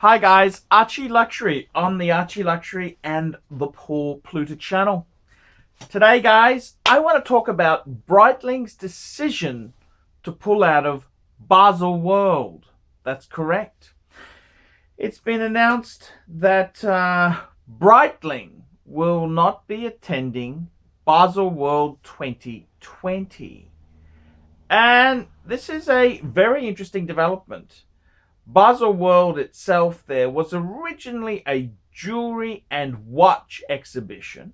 Hi guys, ArchieLuxury on the ArchieLuxury and the Paul Pluta channel. Today guys, I want to talk about Breitling's decision to pull out of Baselworld. That's correct. It's been announced that Breitling will not be attending Baselworld 2020. And this is a very interesting development. Baselworld itself there was originally a jewelry and watch exhibition,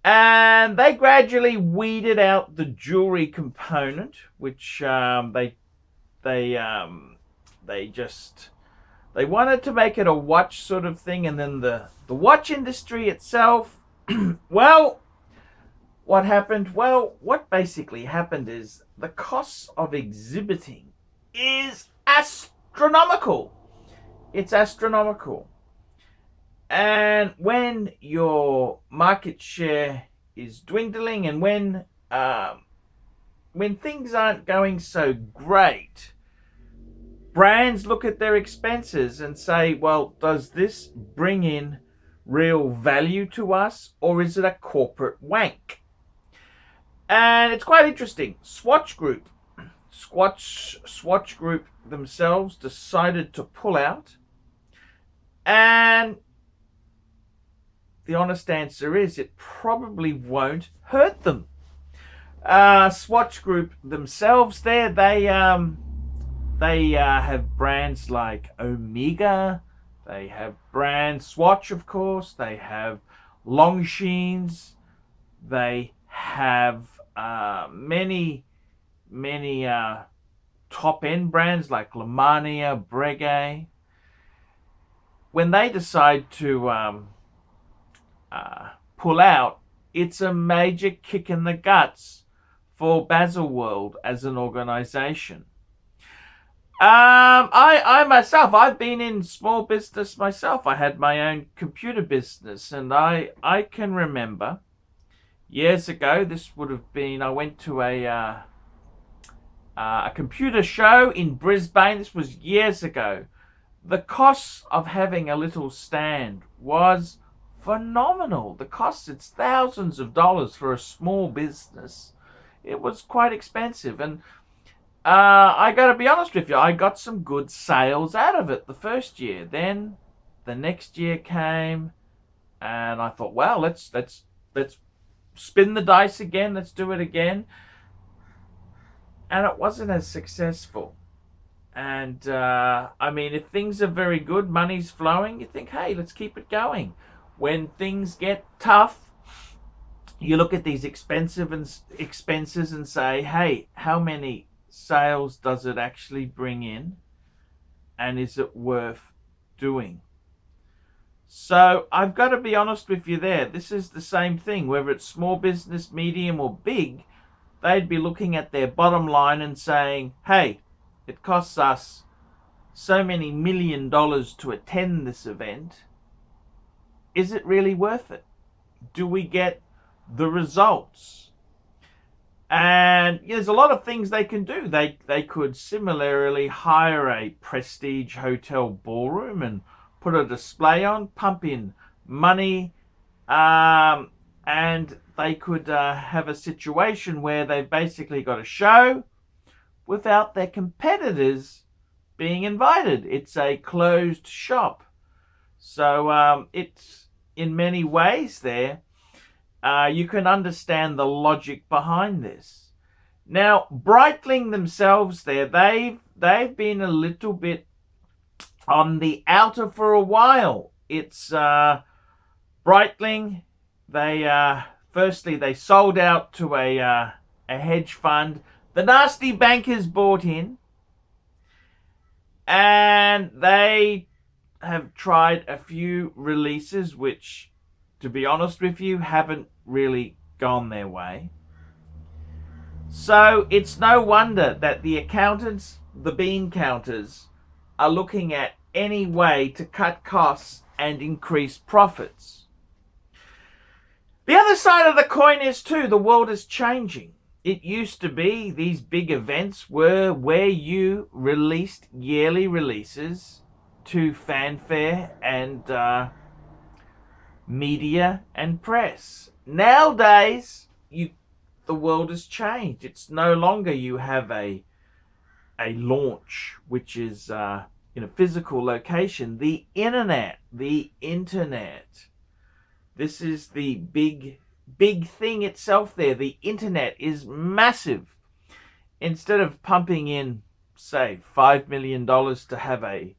and they gradually weeded out the jewelry component, which they wanted to make it a watch sort of thing, and then the watch industry itself. Well, what happened? Well, what basically happened is the costs of exhibiting is astronomical. It's astronomical. And when your market share is dwindling, and when things aren't going so great, brands look at their expenses and say, well, does this bring in real value to us, or is it a corporate wank? And it's quite interesting. Swatch Group themselves decided to pull out, and the honest answer is it probably won't hurt them. Swatch Group themselves there, they have brands like Omega, they have brand Swatch, of course, they have Longines, they have many top-end brands like OMMANEY, Breitling. When they decide to pull out, it's a major kick in the guts for Baselworld as an organization. I myself, I've been in small business myself. I had my own computer business, and I can remember years ago, this would have been, I went to a computer show in Brisbane. This was years ago. The cost of having a little stand was phenomenal. The cost, it's thousands of dollars for a small business. It was quite expensive. And I got to be honest with you, I got some good sales out of it the first year. Then the next year came, and I thought, well, let's spin the dice again. Let's do it again. And it wasn't as successful. And I mean, if things are very good, money's flowing, you think, hey, let's keep it going. When things get tough, you look at these expenses and say, hey, how many sales does it actually bring in? And is it worth doing? So I've got to be honest with you there. This is the same thing, whether it's small business, medium, or big. They'd be looking at their bottom line and saying, hey, it costs us so many $1 million to attend this event. Is it really worth it? Do we get the results? And there's a lot of things they can do. They could similarly hire a prestige hotel ballroom and put a display on, pump in money, and they could have a situation where they've basically got a show without their competitors being invited. It's a closed shop. So it's in many ways there, you can understand the logic behind this. Now, Breitling themselves there, they've been a little bit on the outer for a while. It's Breitling, firstly they sold out to a hedge fund. The nasty bankers bought in, and they have tried a few releases which, to be honest with you, haven't really gone their way. So it's no wonder that the accountants, the bean counters, are looking at any way to cut costs and increase profits. The other side of the coin is too, the world is changing. It used to be these big events were where you released yearly releases to fanfare and media and press. Nowadays, the world has changed. It's no longer you have a launch which is in a physical location. The internet. This is the big thing itself there. The internet is massive. Instead of pumping in, say, $5 million to have a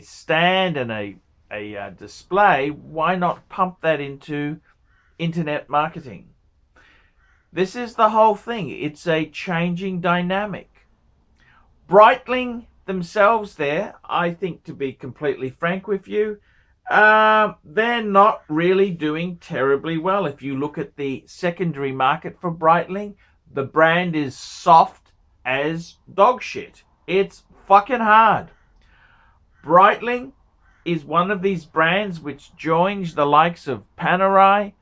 stand and a display, why not pump that into internet marketing? This is the whole thing. It's a changing dynamic. Breitling themselves there, I think, to be completely frank with you, they're not really doing terribly well. If you look at the secondary market for Breitling, the brand is soft as dog shit. It's fucking hard. Breitling is one of these brands which joins the likes of Panerai,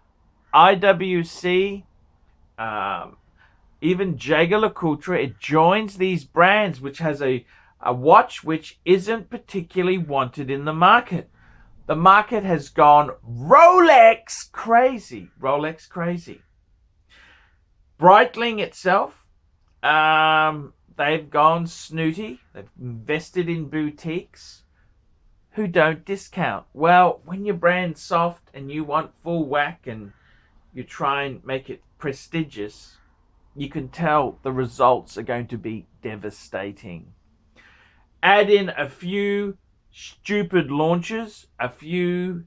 IWC, even ArchieLuxury. It joins these brands which has a watch which isn't particularly wanted in the market. The market has gone Rolex crazy. Breitling itself, they've gone snooty. They've invested in boutiques who don't discount. Well, when your brand's soft and you want full whack and you try and make it prestigious, you can tell the results are going to be devastating. Add in a few stupid launches, a few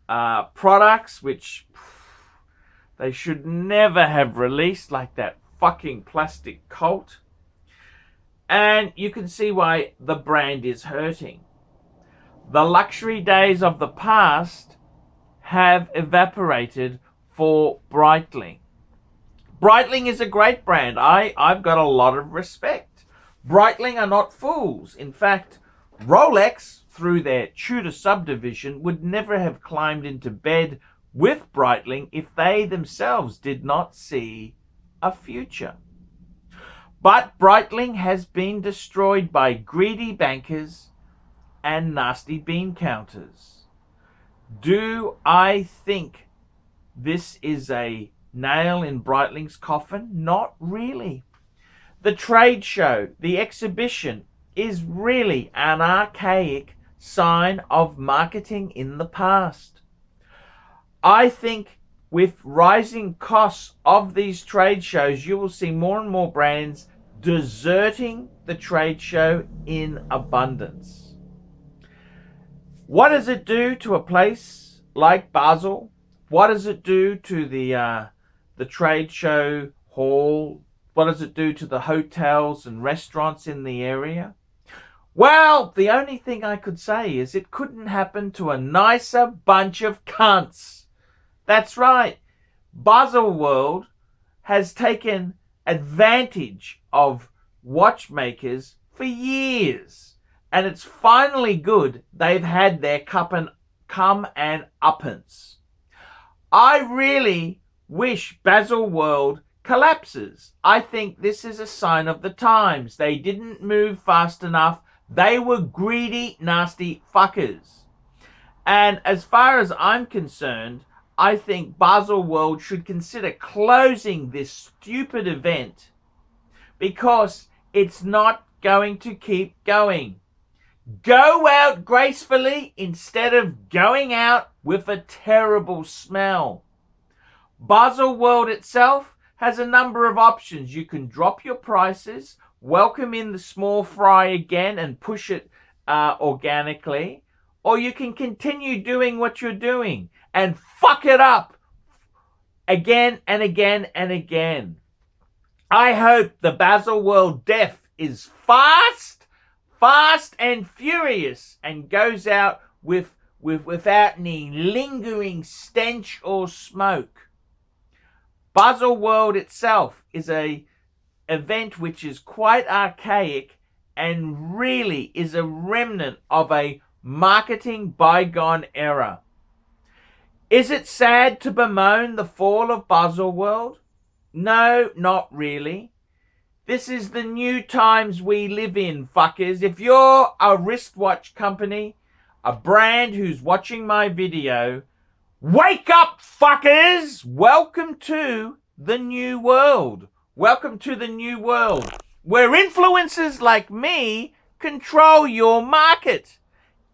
products which they should never have released, like that fucking plastic Colt, and you can see why the brand is hurting. The luxury days of the past have evaporated for Breitling. Breitling is a great brand. I've got a lot of respect. Breitling are not fools. In fact, Rolex, through their Tudor subdivision, would never have climbed into bed with Breitling if they themselves did not see a future. But Breitling has been destroyed by greedy bankers and nasty bean counters. Do I think this is a nail in Breitling's coffin? Not really. The trade show, the exhibition, is really an archaic sign of marketing in the past. I think with rising costs of these trade shows, you will see more and more brands deserting the trade show in abundance. What does it do to a place like Basel? What does it do to the trade show hall? What does it do to the hotels and restaurants in the area? Well, the only thing I could say is it couldn't happen to a nicer bunch of cunts. That's right. Baselworld has taken advantage of watchmakers for years. And it's finally good they've had their come and uppance. I really wish Baselworld collapses. I think this is a sign of the times. They didn't move fast enough. They were greedy, nasty fuckers. And as far as I'm concerned, I think Baselworld should consider closing this stupid event because it's not going to keep going. Go out gracefully instead of going out with a terrible smell. Baselworld itself has a number of options. You can drop your prices, welcome in the small fry again and push it organically, or you can continue doing what you're doing and fuck it up again and again and again. I hope the Baselworld death is fast and furious and goes out without any lingering stench or smoke. Baselworld itself is a event which is quite archaic and really is a remnant of a marketing bygone era. Is it sad to bemoan the fall of Baselworld? No, not really. This is the new times we live in, fuckers. If you're a wristwatch company, a brand who's watching my video, wake up, fuckers! Welcome to the new world. Welcome to the new world, where influencers like me control your market.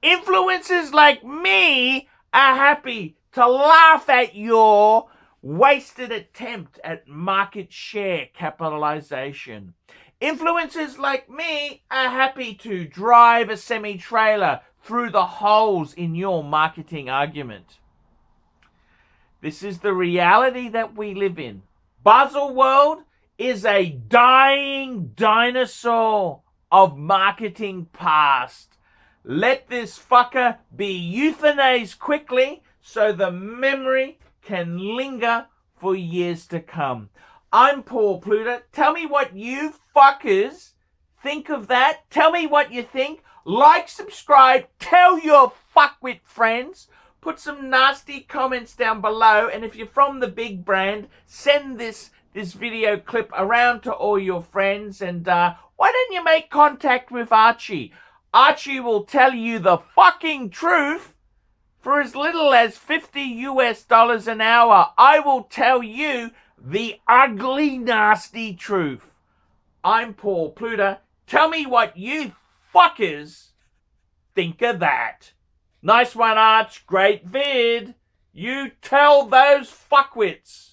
Influencers like me are happy to laugh at your wasted attempt at market share capitalization. Influencers like me are happy to drive a semi-trailer through the holes in your marketing argument. This is the reality that we live in. Baselworld is a dying dinosaur of marketing past. Let this fucker be euthanized quickly so the memory can linger for years to come. I'm Paul Pluta. Tell me what you fuckers think of that. Tell me what you think. Like, subscribe, tell your fuckwit friends. Put some nasty comments down below. And if you're from the big brand, send this video clip around to all your friends. And why don't you make contact with Archie? Archie will tell you the fucking truth. For as little as $50 an hour, I will tell you the ugly, nasty truth. I'm Paul Pluta. Tell me what you fuckers think of that. Nice one, Arch. Great vid. You tell those fuckwits.